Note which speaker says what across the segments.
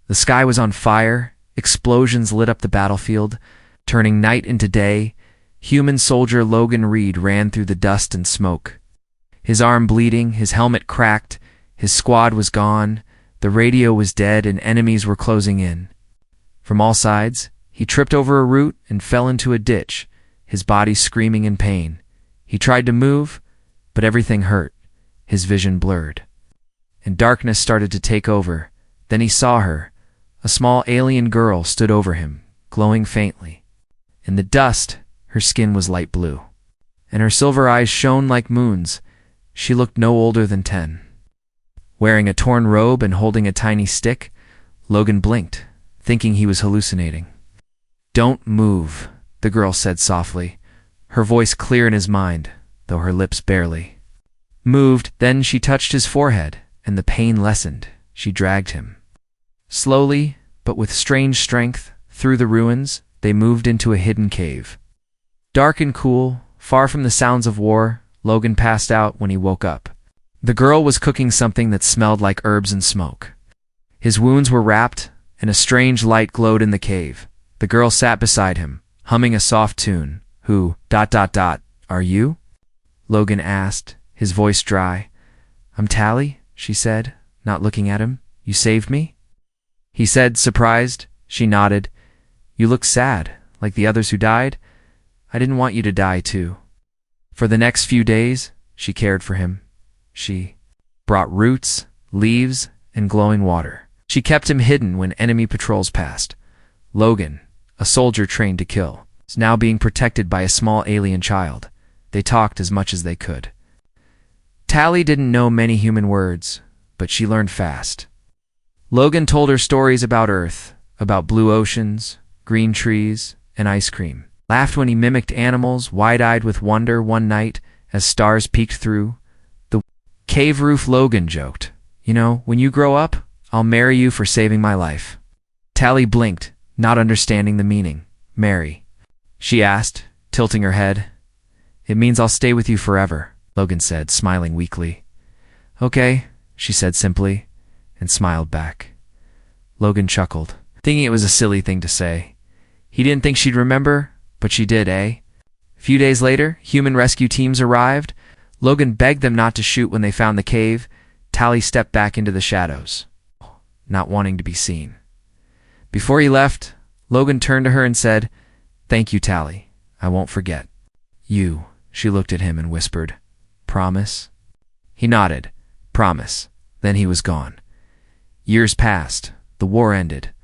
Speaker 1: The sky was on fire, explosions lit up the battlefield, turning night into day. Human soldier Logan Reed ran through the dust and smoke. His arm bleeding, his helmet cracked, his squad was gone, the radio was dead, and enemies were closing in. From all sides, he tripped over a root and fell into a ditch, his body screaming in pain. He tried to move, but everything hurt, his vision blurred. And darkness started to take over. Then he saw her. A small alien girl stood over him, glowing faintly. In the dust, her skin was light blue, and her silver eyes shone like moons. She looked no older than 10. Wearing a torn robe and holding a tiny stick, Logan blinked, thinking he was hallucinating. "Don't move," the girl said softly, her voice clear in his mind, though her lips barely moved. Then she touched his forehead, and the pain lessened. She dragged him. Slowly, but with strange strength, through the ruins, they moved into a hidden cave. Dark and cool, far from the sounds of war, Logan passed out when he woke up. The girl was cooking something that smelled like herbs and smoke. His wounds were wrapped, and a strange light glowed in the cave. The girl sat beside him, humming a soft tune. "Who, ... are you?" Logan asked, his voice dry. "I'm Tally," she said, not looking at him. "You saved me?" He said, surprised. She nodded. "You look sad, like the others who died. I didn't want you to die, too." For the next few days, she cared for him. She brought roots, leaves, and glowing water. She kept him hidden when enemy patrols passed. Logan, a soldier trained to kill, is now being protected by a small alien child. They talked as much as they could. Tally didn't know many human words, but she learned fast. Logan told her stories about Earth, about blue oceans, green trees, and ice cream. Laughed when he mimicked animals, wide-eyed with wonder one night as stars peeked through the cave roof. Logan joked, "You know, when you grow up, I'll marry you for saving my life." Tally blinked, not understanding the meaning. "Marry?" she asked, tilting her head. "It means I'll stay with you forever," Logan said, smiling weakly. "Okay," she said simply, and smiled back. Logan chuckled, thinking it was a silly thing to say. He didn't think she'd remember, but she did, eh? A few days later, human rescue teams arrived. Logan begged them not to shoot when they found the cave. Tally stepped back into the shadows, not wanting to be seen. Before he left, Logan turned to her and said, "Thank you, Tally. I won't forget." "You," she looked at him and whispered, "Promise?" He nodded, "Promise." Then he was gone. Years passed. The war ended.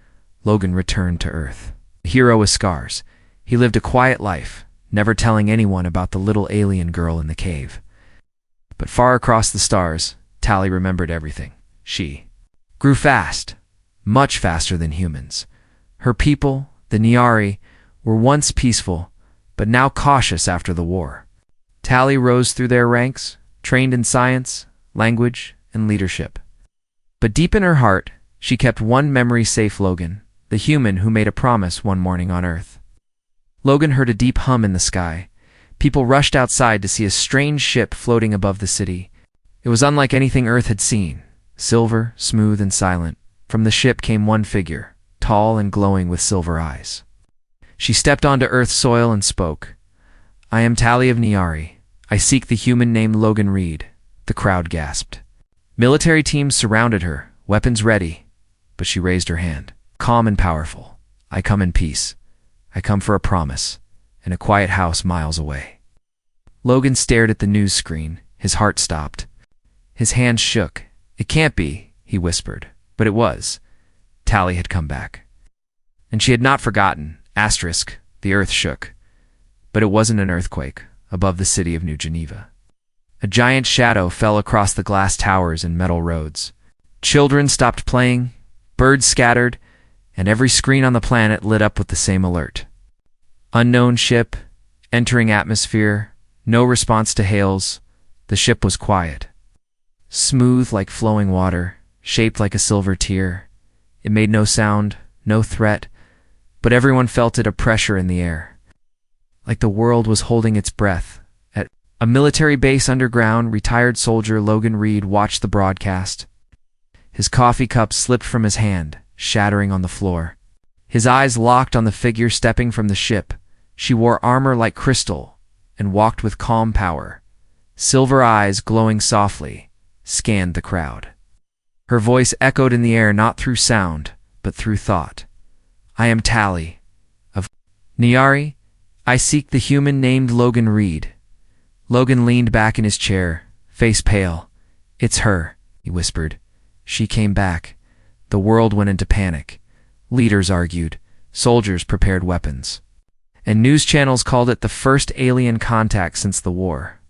Speaker 1: Logan returned to Earth. A hero with scars. He lived a quiet life, never telling anyone about the little alien girl in the cave. But far across the stars, Tally remembered everything. She grew fast, much faster than humans. Her people, the Nyari, were once peaceful, but now cautious after the war. Tally rose through their ranks, trained in science, language, and leadership. But deep in her heart, she kept one memory safe: Logan, the human who made a promise one morning on Earth. Logan heard a deep hum in the sky. People rushed outside to see a strange ship floating above the city. It was unlike anything Earth had seen, silver, smooth, and silent. From the ship came one figure, tall and glowing with silver eyes. She stepped onto Earth's soil and spoke. "I am Tally of Nyari. I seek the human named Logan Reed." The crowd gasped. Military teams surrounded her, weapons ready, but she raised her hand, calm and powerful. "I come in peace. I come for a promise, in a quiet house miles away." Logan stared at the news screen. His heart stopped. His hands shook. "It can't be," he whispered, but it was. Tally had come back. And she had not forgotten. Asterisk, the earth shook. But it wasn't an earthquake above the city of New Geneva. A giant shadow fell across the glass towers and metal roads. Children stopped playing, birds scattered, and every screen on the planet lit up with the same alert. Unknown ship, entering atmosphere, no response to hails. The ship was quiet. Smooth like flowing water, shaped like a silver tear. It made no sound, no threat, but everyone felt it, a pressure in the air. Like the world was holding its breath. At a military base underground, retired soldier Logan Reed watched the broadcast. His coffee cup slipped from his hand, shattering on the floor. His eyes locked on the figure stepping from the ship. She wore armor like crystal and walked with calm power. Silver eyes, glowing softly, scanned the crowd. Her voice echoed in the air not through sound, but through thought. "I am Tally, of Nyari. I seek the human named Logan Reed." Logan leaned back in his chair, face pale. "It's her," he whispered. "She came back." The world went into panic. Leaders argued. Soldiers prepared weapons. And news channels called it the first alien contact since the war.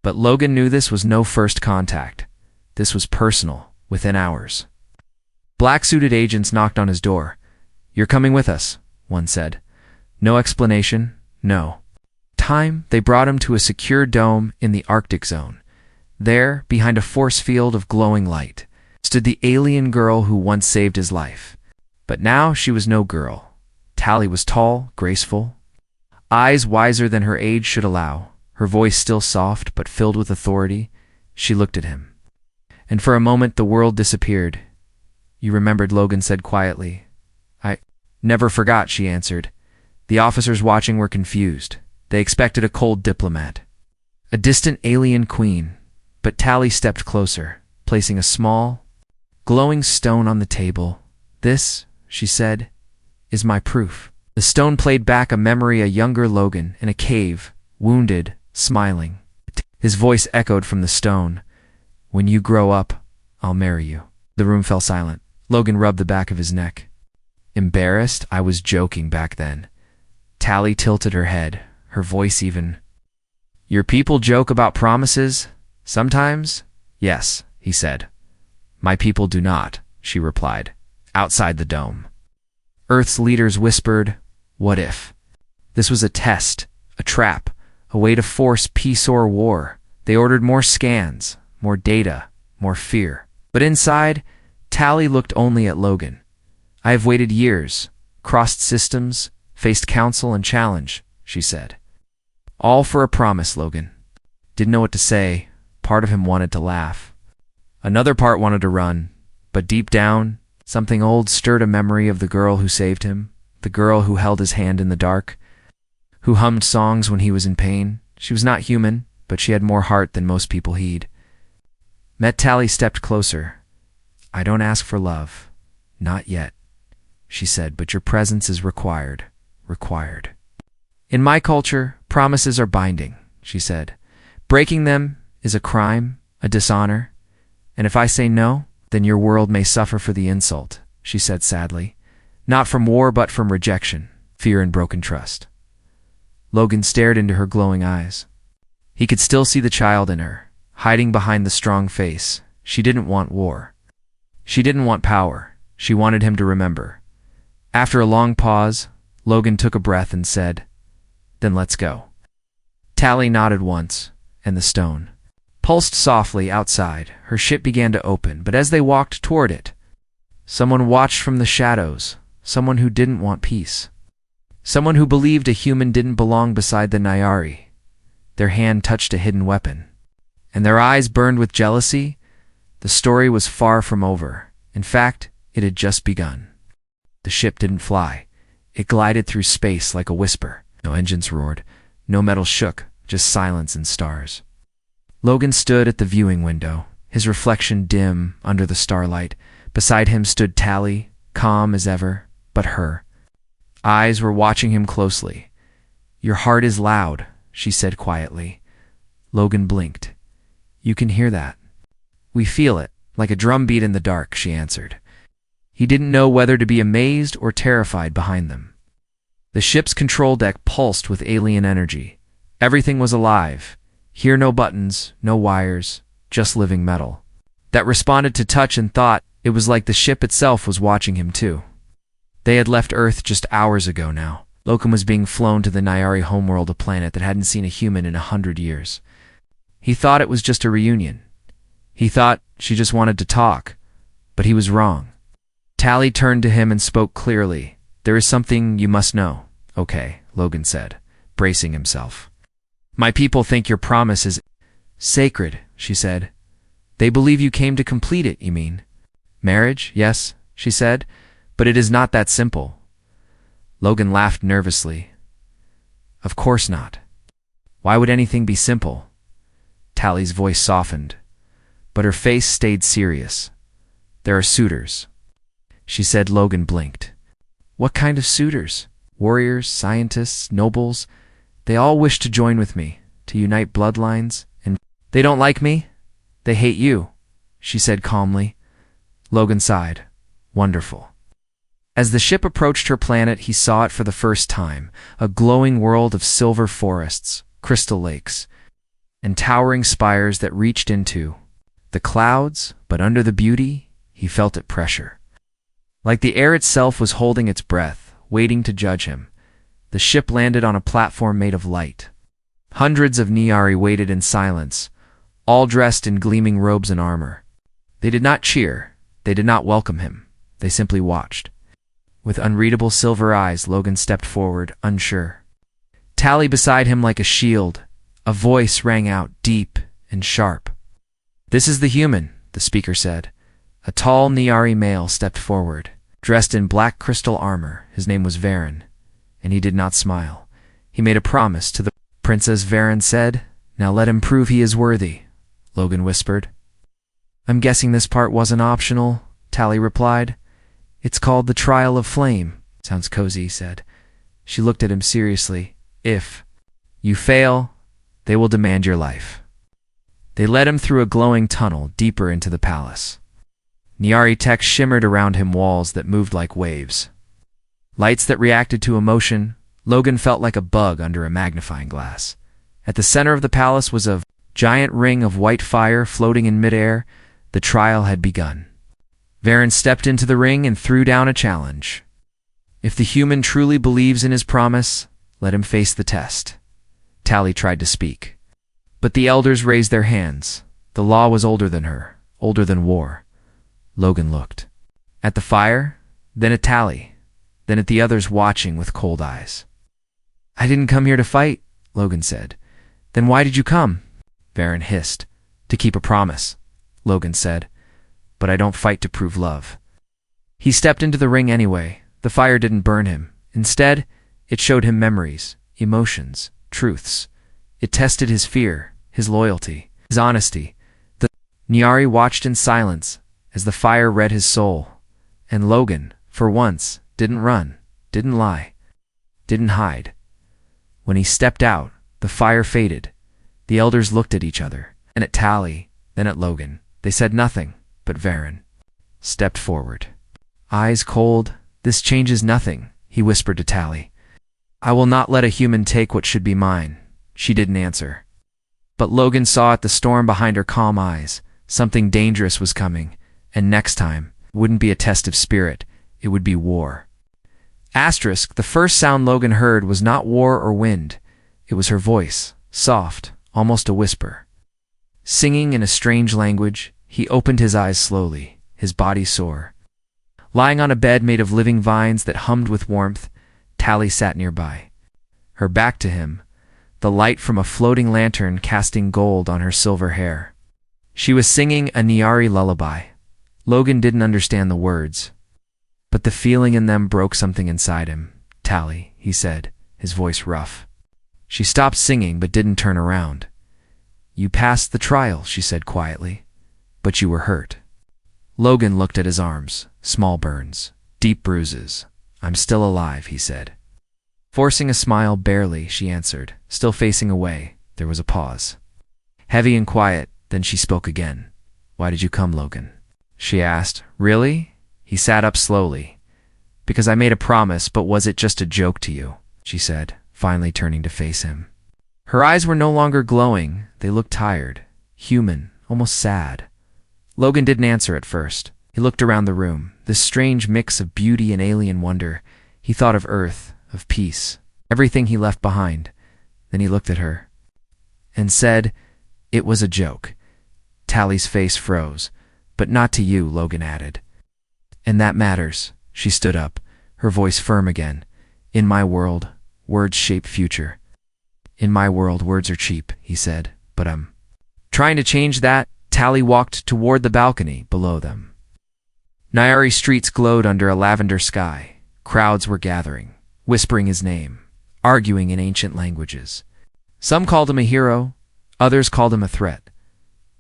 Speaker 1: But Logan knew this was no first contact. This was personal, within hours. Black-suited agents knocked on his door. "You're coming with us," one said. No explanation, no time. They brought him to a secure dome in the Arctic zone. There, behind a force field of glowing light, stood the alien girl who once saved his life. But now she was no girl. Tally was tall, graceful, eyes wiser than her age should allow, her voice still soft but filled with authority. She looked at him. And for a moment the world disappeared. "You remembered," Logan said quietly. "I never forgot," she answered. The officers watching were confused. They expected a cold diplomat, a distant alien queen. But Tally stepped closer, placing a small, glowing stone on the table. "This," she said, "is my proof." The stone played back a memory, a younger Logan in a cave, wounded, smiling. His voice echoed from the stone. "When you grow up, I'll marry you." The room fell silent. Logan rubbed the back of his neck. "Embarrassed? I was joking back then." Tally tilted her head, her voice even. "Your people joke about promises? Sometimes?" "Yes," he said. "My people do not," she replied. Outside the dome, Earth's leaders whispered, "What if?" This was a test, a trap, a way to force peace or war. They ordered more scans, more data, more fear. But inside, Tally looked only at Logan. "I have waited years, crossed systems, faced counsel and challenge," she said. "All for a promise," Logan didn't know what to say. Part of him wanted to laugh. Another part wanted to run. But deep down, something old stirred a memory of the girl who saved him, the girl who held his hand in the dark, who hummed songs when he was in pain. She was not human, but she had more heart than most people heed. Tally stepped closer. "I don't ask for love. Not yet," she said, "but your presence is required. Required." "In my culture, promises are binding," she said. "Breaking them is a crime, a dishonor. And if I say no, then your world may suffer for the insult," she said sadly. "Not from war, but from rejection, fear, and broken trust." Logan stared into her glowing eyes. He could still see the child in her, hiding behind the strong face. She didn't want war. She didn't want power. She wanted him to remember. After a long pause, Logan took a breath and said, "Then let's go." Tally nodded once, and the stone pulsed softly outside. Her ship began to open, but as they walked toward it, someone watched from the shadows, someone who didn't want peace. Someone who believed a human didn't belong beside the Nyari. Their hand touched a hidden weapon, and their eyes burned with jealousy. The story was far from over. In fact, it had just begun. The ship didn't fly. It glided through space like a whisper. No engines roared, no metal shook, just silence and stars. Logan stood at the viewing window, his reflection dim under the starlight. Beside him stood Tally, calm as ever, but her eyes were watching him closely. "Your heart is loud," she said quietly. Logan blinked. "You can hear that?" "We feel it, like a drum beat in the dark," she answered. He didn't know whether to be amazed or terrified behind them. The ship's control deck pulsed with alien energy. Everything was alive. Here no buttons, no wires, just living metal that responded to touch and thought. It was like the ship itself was watching him too. They had left Earth just hours ago now. Logan was being flown to the Nyari homeworld, a planet that hadn't seen a human in 100 years. He thought it was just a reunion. He thought she just wanted to talk, but he was wrong. Tally turned to him and spoke clearly. "There is something you must know." "Okay," Logan said, bracing himself. "My people think your promise is sacred," she said. "They believe you came to complete it, you mean?" "Marriage, yes," she said, But it is not that simple. Logan laughed nervously. Of course not. Why would anything be simple? Tally's voice softened, but her face stayed serious. There are suitors. She said. Logan blinked. What kind of suitors? Warriors, scientists, nobles? They all wish to join with me, to unite bloodlines, and they don't like me? They hate you, she said calmly. Logan sighed. Wonderful. As the ship approached her planet, he saw it for the first time, a glowing world of silver forests, crystal lakes, and towering spires that reached into the clouds, but under the beauty, he felt it pressure. Like the air itself was holding its breath, waiting to judge him. The ship landed on a platform made of light. Hundreds of Nyari waited in silence, all dressed in gleaming robes and armor. They did not cheer, they did not welcome him, they simply watched. With unreadable silver eyes, Logan stepped forward, unsure. Tally beside him like a shield, a voice rang out, deep and sharp. This is the human, the speaker said. A tall Nyari male stepped forward, dressed in black crystal armor. His name was Varen, and he did not smile. He made a promise to the princess. Varen said, "Now let him prove he is worthy," Logan whispered. "I'm guessing this part wasn't optional," Tally replied. "It's called the Trial of Flame." "Sounds cozy," he said. She looked at him seriously. "If you fail, they will demand your life." They led him through a glowing tunnel deeper into the palace. Nyari tech shimmered around him, walls that moved like waves. Lights that reacted to emotion. Logan felt like a bug under a magnifying glass. At the center of the palace was a giant ring of white fire floating in midair. The trial had begun. Varen stepped into the ring and threw down a challenge. If the human truly believes in his promise, let him face the test. Tally tried to speak, but the elders raised their hands. The law was older than her, older than war. Logan looked. At the fire, then at Tally, then at the others watching with cold eyes. "I didn't come here to fight," Logan said. "Then why did you come?" Varen hissed. "To keep a promise," Logan said. "But I don't fight to prove love." He stepped into the ring anyway. The fire didn't burn him. Instead, it showed him memories, emotions, truths. It tested his fear, his loyalty, his honesty. The Nyari watched in silence as the fire read his soul. And Logan, for once, didn't run, didn't lie, didn't hide. When he stepped out, the fire faded. The elders looked at each other, and at Tally, then at Logan. They said nothing, but Varen stepped forward. Eyes cold. "This changes nothing," he whispered to Tally. "I will not let a human take what should be mine." She didn't answer. But Logan saw at the storm behind her calm eyes. Something dangerous was coming, and next time, it wouldn't be a test of spirit, it would be war. Asterisk, the first sound Logan heard was not war or wind. It was her voice, soft, almost a whisper. Singing in a strange language, he opened his eyes slowly, his body sore. Lying on a bed made of living vines that hummed with warmth, Tally sat nearby. Her back to him, the light from a floating lantern casting gold on her silver hair. She was singing a Nyari lullaby. Logan didn't understand the words, but the feeling in them broke something inside him. "Tally," he said, his voice rough. She stopped singing but didn't turn around. "You passed the trial," she said quietly, "but you were hurt." Logan looked at his arms, small burns, deep bruises. "I'm still alive," he said. Forcing a smile barely, she answered, still facing away. There was a pause. Heavy and quiet, then she spoke again. "Why did you come, Logan?" she asked. "Really?" He sat up slowly. "Because I made a promise, but was it just a joke to you?" she said, finally turning to face him. Her eyes were no longer glowing. They looked tired, human, almost sad. Logan didn't answer at first. He looked around the room, this strange mix of beauty and alien wonder. He thought of Earth, of peace, everything he left behind. Then he looked at her and said, "It was a joke." Tally's face froze. "But not to you," Logan added. "And that matters." She stood up, her voice firm again. "In my world, words shape future." "In my world, words are cheap," he said, "but I'm trying to change that." Tally walked toward the balcony below them. Nyari streets glowed under a lavender sky. Crowds were gathering, whispering his name, arguing in ancient languages. Some called him a hero, others called him a threat.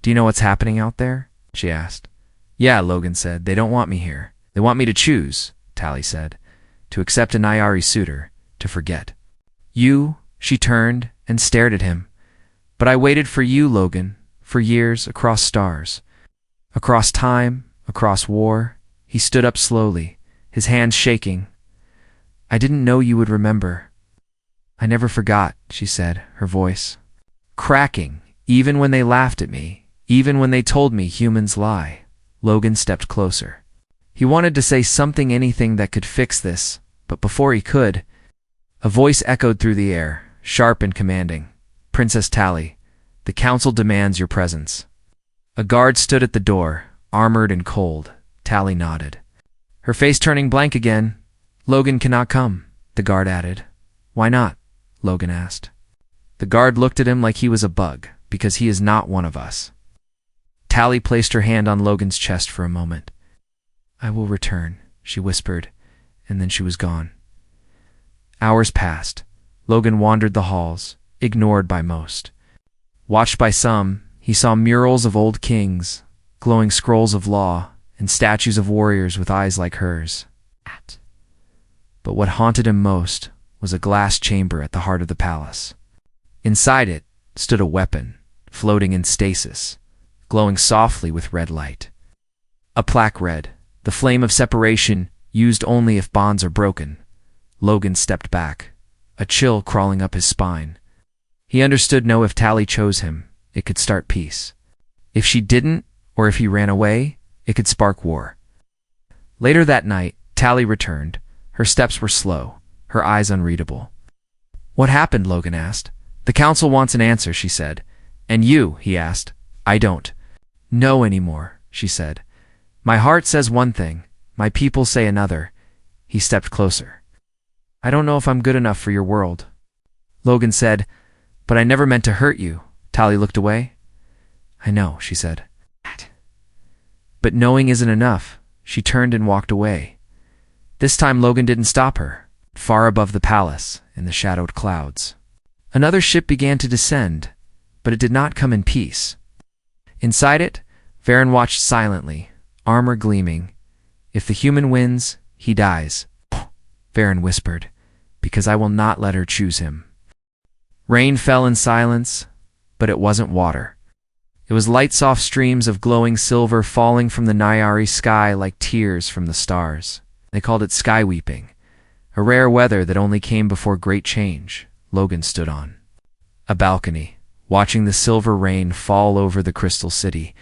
Speaker 1: "Do you know what's happening out there?" she asked. "Yeah," Logan said. "They don't want me here. They want me to choose," Tally said. "To accept a Nyari suitor, to forget." "You?" She turned and stared at him. "But I waited for you, Logan, for years, across stars. Across time, across war." He stood up slowly, his hands shaking. "I didn't know you would remember." "I never forgot," she said, her voice cracking, "even when they laughed at me, even when they told me humans lie." Logan stepped closer. He wanted to say something, anything that could fix this, but before he could, a voice echoed through the air, sharp and commanding. "Princess Tally, the council demands your presence." A guard stood at the door, armored and cold. Tally nodded, her face turning blank again. "Logan cannot come," the guard added. "Why not?" Logan asked. The guard looked at him like he was a bug. "Because he is not one of us." Tally placed her hand on Logan's chest for a moment. "I will return," she whispered, and then she was gone. Hours passed. Logan wandered the halls, ignored by most. Watched by some, he saw murals of old kings, glowing scrolls of law, and statues of warriors with eyes like hers. But what haunted him most was a glass chamber at the heart of the palace. Inside it stood a weapon, floating in stasis, glowing softly with red light. A plaque read, "The flame of separation, used only if bonds are broken." Logan stepped back, a chill crawling up his spine. He understood now if Tally chose him, it could start peace. If she didn't, or if he ran away, it could spark war. Later that night, Tally returned. Her steps were slow, her eyes unreadable. "What happened?" Logan asked. "The council wants an answer," she said. "And you?" he asked. "I don't know anymore," she said. "My heart says one thing, my people say another." He stepped closer. "I don't know if I'm good enough for your world." Logan said, "But I never meant to hurt you." Tally looked away. "I know," she said. "But knowing isn't enough." She turned and walked away. This time Logan didn't stop her. Far above the palace, in the shadowed clouds, another ship began to descend, but it did not come in peace. Inside it, Varen watched silently, armor gleaming. "If the human wins, he dies," Varen whispered, "because I will not let her choose him." Rain fell in silence, but it wasn't water. It was light, soft streams of glowing silver falling from the Nyari sky like tears from the stars. They called it sky weeping, a rare weather that only came before great change. Logan stood on a balcony, watching the silver rain fall over the crystal city.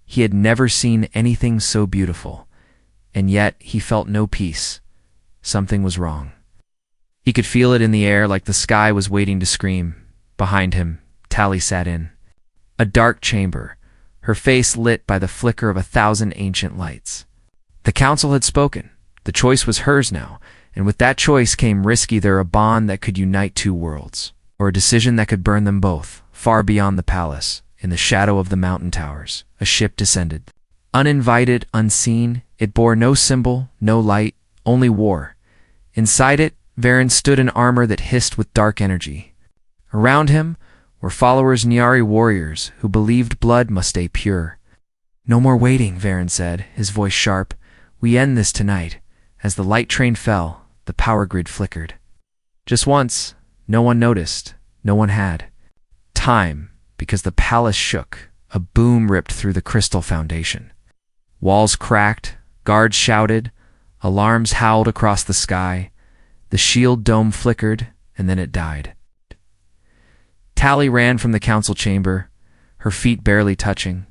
Speaker 1: He had never seen anything so beautiful, and yet he felt no peace. Something was wrong. He could feel it in the air, like the sky was waiting to scream. Behind him, Tally sat in a dark chamber, her face lit by the flicker of 1,000 ancient lights. The council had spoken. The choice was hers now, and with that choice came risk, either a bond that could unite two worlds, or a decision that could burn them both. Far beyond the palace, in the shadow of the mountain towers, a ship descended. Uninvited, unseen, it bore no symbol, no light, only war. Inside it, Varen stood in armor that hissed with dark energy. Around him were followers, Nyari warriors, who believed blood must stay pure. "No more waiting," Varen said, his voice sharp. "We end this tonight." As the light train fell, the power grid flickered. Just once, no one noticed, no one had time, because the palace shook. A boom ripped through the crystal foundation. Walls cracked, guards shouted, alarms howled across the sky. The shield dome flickered, and then it died. Tally ran from the council chamber, her feet barely touching.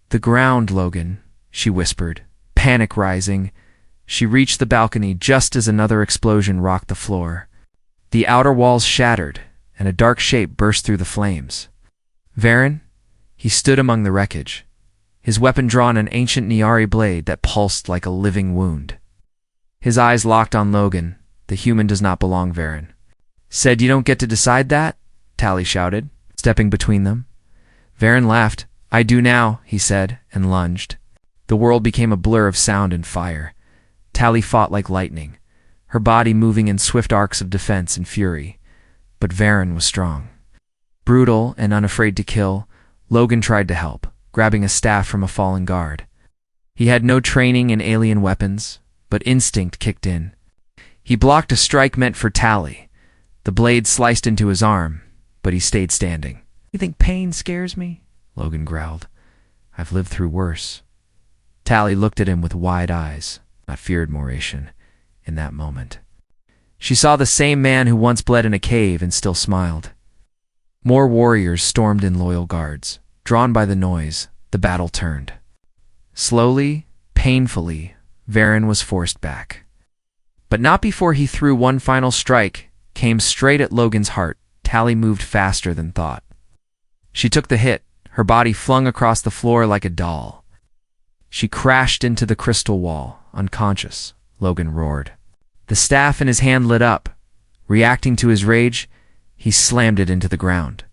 Speaker 1: "The ground, Logan," she whispered, panic rising. She reached the balcony just as another explosion rocked the floor. The outer walls shattered, and a dark shape burst through the flames. Varen? He stood among the wreckage, his weapon drawn, an ancient Nyari blade that pulsed like a living wound. His eyes locked on Logan. "The human does not belong," Varen said. "You don't get to decide that?" Tally shouted, stepping between them. Varen laughed. "I do now," he said, and lunged. The world became a blur of sound and fire. Tally fought like lightning, her body moving in swift arcs of defense and fury. But Varen was strong. Brutal and unafraid to kill, Logan tried to help, grabbing a staff from a fallen guard. He had no training in alien weapons, but instinct kicked in. He blocked a strike meant for Tally. The blade sliced into his arm, but he stayed standing. "You think pain scares me?" Logan growled. "I've lived through worse." Tally looked at him with wide eyes, not fear admiration, in that moment. She saw the same man who once bled in a cave and still smiled. More warriors stormed in loyal guards. Drawn by the noise, the battle turned. Slowly, painfully, Varen was forced back. But not before he threw one final strike, came straight at Logan's heart. Tally moved faster than thought. She took the hit, her body flung across the floor like a doll. She crashed into the crystal wall, unconscious. Logan roared. The staff in his hand lit up. Reacting to his rage, he slammed it into the ground.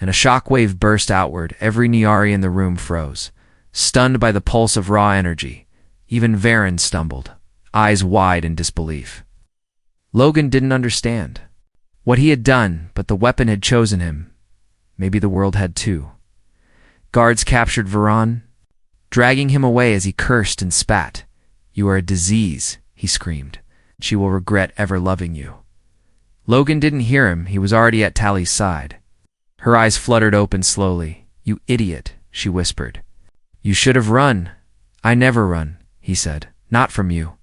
Speaker 1: And a shockwave burst outward. Every Niari in the room froze, stunned by the pulse of raw energy. Even Varen stumbled, eyes wide in disbelief. Logan didn't understand what he had done, but the weapon had chosen him. Maybe the world had too. Guards captured Varen, dragging him away as he cursed and spat. "You are a disease," he screamed. "She will regret ever loving you." Logan didn't hear him. He was already at Tally's side. Her eyes fluttered open slowly. "You idiot," she whispered. "You should have run." "I never run," he said. "Not from you."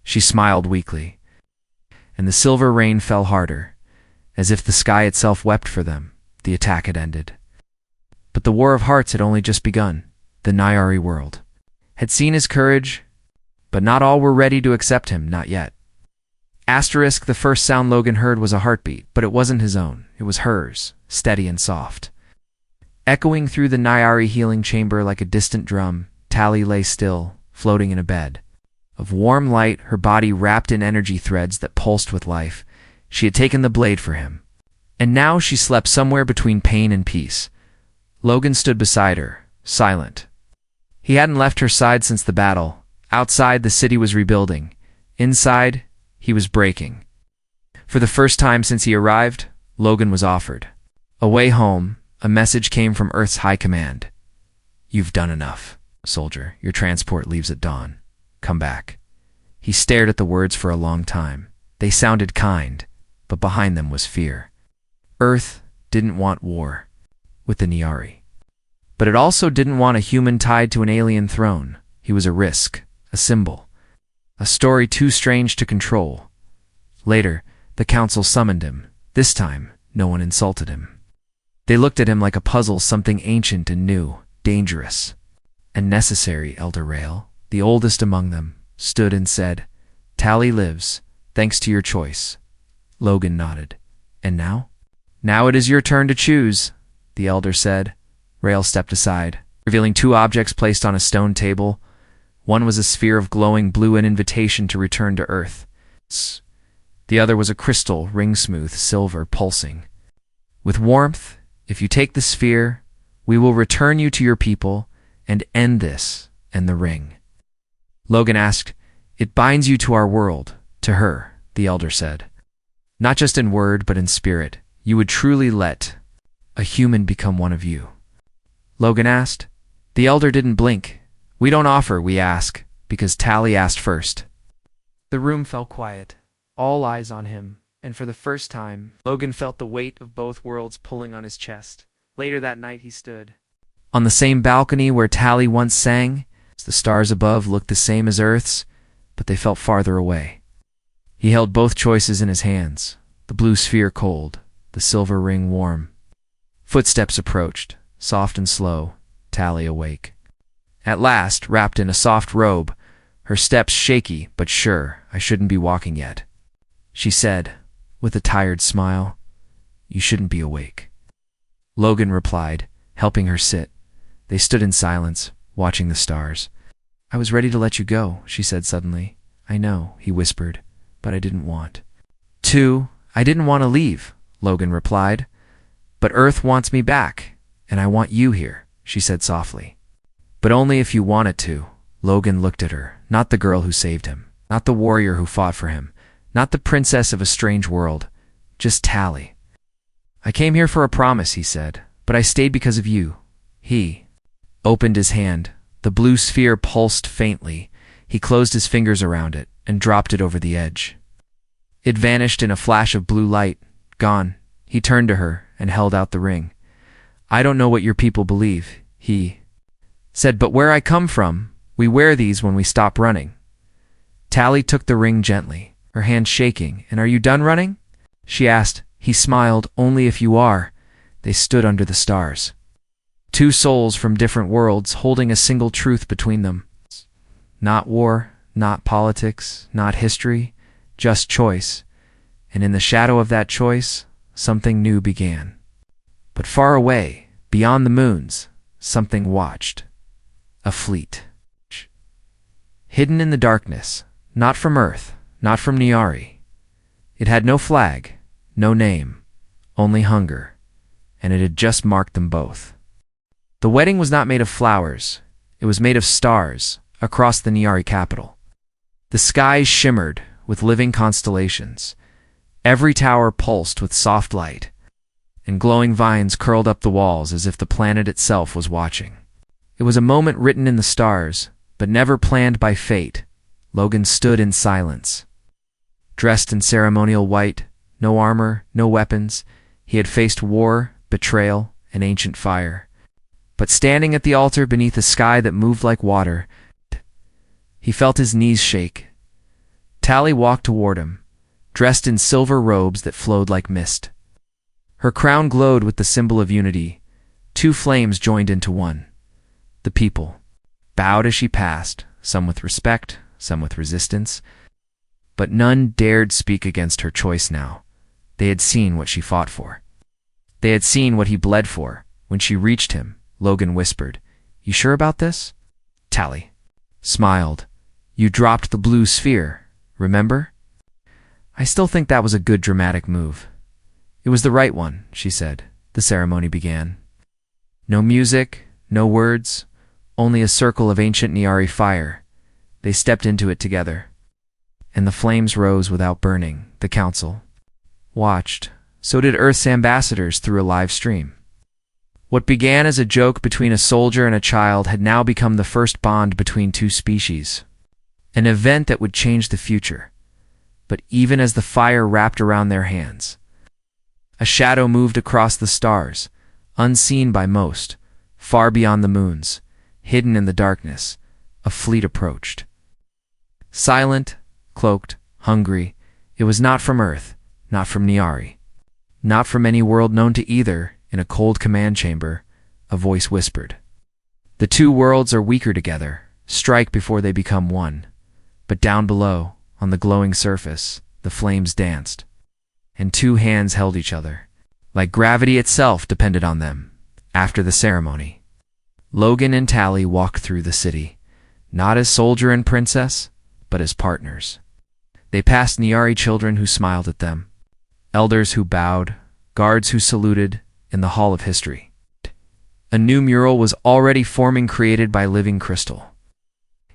Speaker 1: She smiled weakly. And the silver rain fell harder, as if the sky itself wept for them. The attack had ended. But the War of Hearts had only just begun. The Niari world had seen his courage, but not all were ready to accept him, not yet. Asterisk, the first sound Logan heard was a heartbeat, but it wasn't his own. It was hers, steady and soft. Echoing through the Niari healing chamber like a distant drum, Tally lay still, floating in a bed of warm light, her body wrapped in energy threads that pulsed with life. She had taken the blade for him, and now she slept somewhere between pain and peace. Logan stood beside her, silent. He hadn't left her side since the battle. Outside, the city was rebuilding. Inside, he was breaking. For the first time since he arrived, Logan was offered a way home. A message came from Earth's high command. "You've done enough, soldier. Your transport leaves at dawn. Come back." He stared at the words for a long time. They sounded kind, but behind them was fear. Earth didn't want war with the Niari, but it also didn't want a human tied to an alien throne. He was a risk, a symbol, a story too strange to control. Later, the council summoned him. This time, no one insulted him. They looked at him like a puzzle, something ancient and new, dangerous and necessary. Elder Rael, the oldest among them, stood and said, "Tally lives, thanks to your choice." Logan nodded. "And now?" "Now it is your turn to choose," the elder said. Rael stepped aside, revealing two objects placed on a stone table. One was a sphere of glowing blue, an invitation to return to Earth. The other was a crystal, ring-smooth, silver, pulsing. "With warmth, if you take the sphere, we will return you to your people and end this," and the ring. Logan asked, "It binds you to our world, to her," the elder said. "Not just in word, but in spirit. You would truly let a human become one of you?" Logan asked. The elder didn't blink. "We don't offer, we ask, because Tally asked first." The room fell quiet, all eyes on him, and for the first time, Logan felt the weight of both worlds pulling on his chest. Later that night he stood on the same balcony where Tally once sang. The stars above looked the same as Earth's, but they felt farther away. He held both choices in his hands, the blue sphere cold, the silver ring warm. Footsteps approached, soft and slow, Tally awake. At last, wrapped in a soft robe, her steps shaky but sure. "I shouldn't be walking yet," she said, with a tired smile. "You shouldn't be awake," Logan replied, helping her sit. They stood in silence, watching the stars. "I was ready to let you go," she said suddenly. "I know," he whispered, "but I didn't want to. I didn't want to leave," Logan replied. "But Earth wants me back, and I want you here," she said softly. But only if you want it to. Logan looked at her, not the girl who saved him, not the warrior who fought for him, not the princess of a strange world, just Tally. I came here for a promise, he said, but I stayed because of you. He opened his hand. The blue sphere pulsed faintly. He closed his fingers around it and dropped it over the edge. It vanished in a flash of blue light. Gone. He turned to her and held out the ring. I don't know what your people believe, he said, but where I come from, we wear these when we stop running. Tally took the ring gently, her hand shaking. And are you done running? She asked. He smiled. Only if you are. They stood under the stars. Two souls from different worlds holding a single truth between them. Not war, not politics, not history, just choice. And in the shadow of that choice, something new began. But far away, beyond the moons, something watched. A fleet. Hidden in the darkness, not from Earth, not from Niari. It had no flag, no name, only hunger, and it had just marked them both. The wedding was not made of flowers, it was made of stars across the Niari capital. The skies shimmered with living constellations. Every tower pulsed with soft light, and glowing vines curled up the walls as if the planet itself was watching. It was a moment written in the stars, but never planned by fate. Logan stood in silence. Dressed in ceremonial white, no armor, no weapons, he had faced war, betrayal, and ancient fire. But standing at the altar beneath a sky that moved like water, he felt his knees shake. Tally walked toward him, dressed in silver robes that flowed like mist. Her crown glowed with the symbol of unity. Two flames joined into one. The people bowed as she passed, some with respect, some with resistance, but none dared speak against her choice now. They had seen what she fought for. They had seen what he bled for. When she reached him, Logan whispered, "You sure about this?" Tally smiled. "You dropped the blue sphere, remember?" "I still think that was a good dramatic move." "It was the right one," she said. The ceremony began. No music, no words, only a circle of ancient Niari fire. They stepped into it together, and the flames rose without burning. The council watched. So did Earth's ambassadors through a live stream. What began as a joke between a soldier and a child had now become the first bond between two species, an event that would change the future. But even as the fire wrapped around their hands, a shadow moved across the stars, unseen by most, far beyond the moons, hidden in the darkness. A fleet approached. Silent, cloaked, hungry, it was not from Earth, not from Niari, not from any world known to either. In a cold command chamber, a voice whispered, "The two worlds are weaker together. Strike before they become one." But down below, on the glowing surface, the flames danced, and two hands held each other, like gravity itself depended on them. After the ceremony, Logan and Tally walked through the city, not as soldier and princess, but as partners. They passed Niari children who smiled at them, elders who bowed, guards who saluted. In the Hall of History, a new mural was already forming, created by living crystal.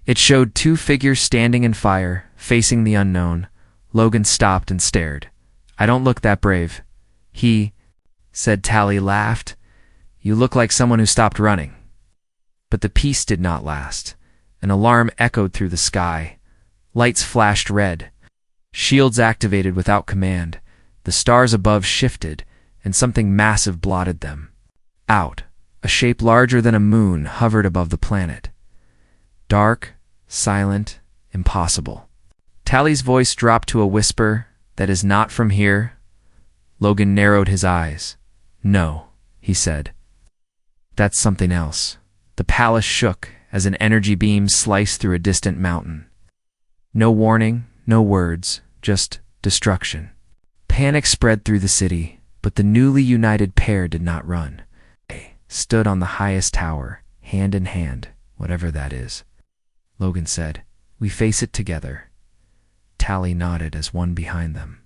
Speaker 1: It showed two figures standing in fire, facing the unknown. Logan stopped and stared. "I don't look that brave," he said. Tally laughed. "You look like someone who stopped running." But the peace did not last. An alarm echoed through the sky. Lights flashed red. Shields activated without command. The stars above shifted, and something massive blotted them out. A shape larger than a moon hovered above the planet. Dark, silent, impossible. Tally's voice dropped to a whisper, "That is not from here." Logan narrowed his eyes. "No," he said. "That's something else." The palace shook as an energy beam sliced through a distant mountain. No warning, no words, just destruction. Panic spread through the city. But the newly united pair did not run. They stood on the highest tower, hand in hand, whatever that is. Logan said, "We face it together." Tally nodded as one behind them.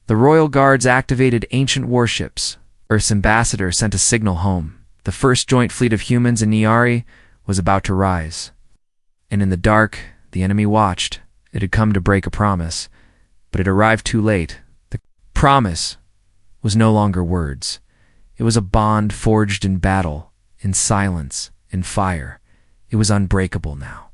Speaker 1: The royal guards activated ancient warships. Earth's ambassador sent a signal home. The first joint fleet of humans and Niari was about to rise. And in the dark, the enemy watched. It had come to break a promise, but it arrived too late. The promise was no longer words. It was a bond forged in battle, in silence, in fire. It was unbreakable now.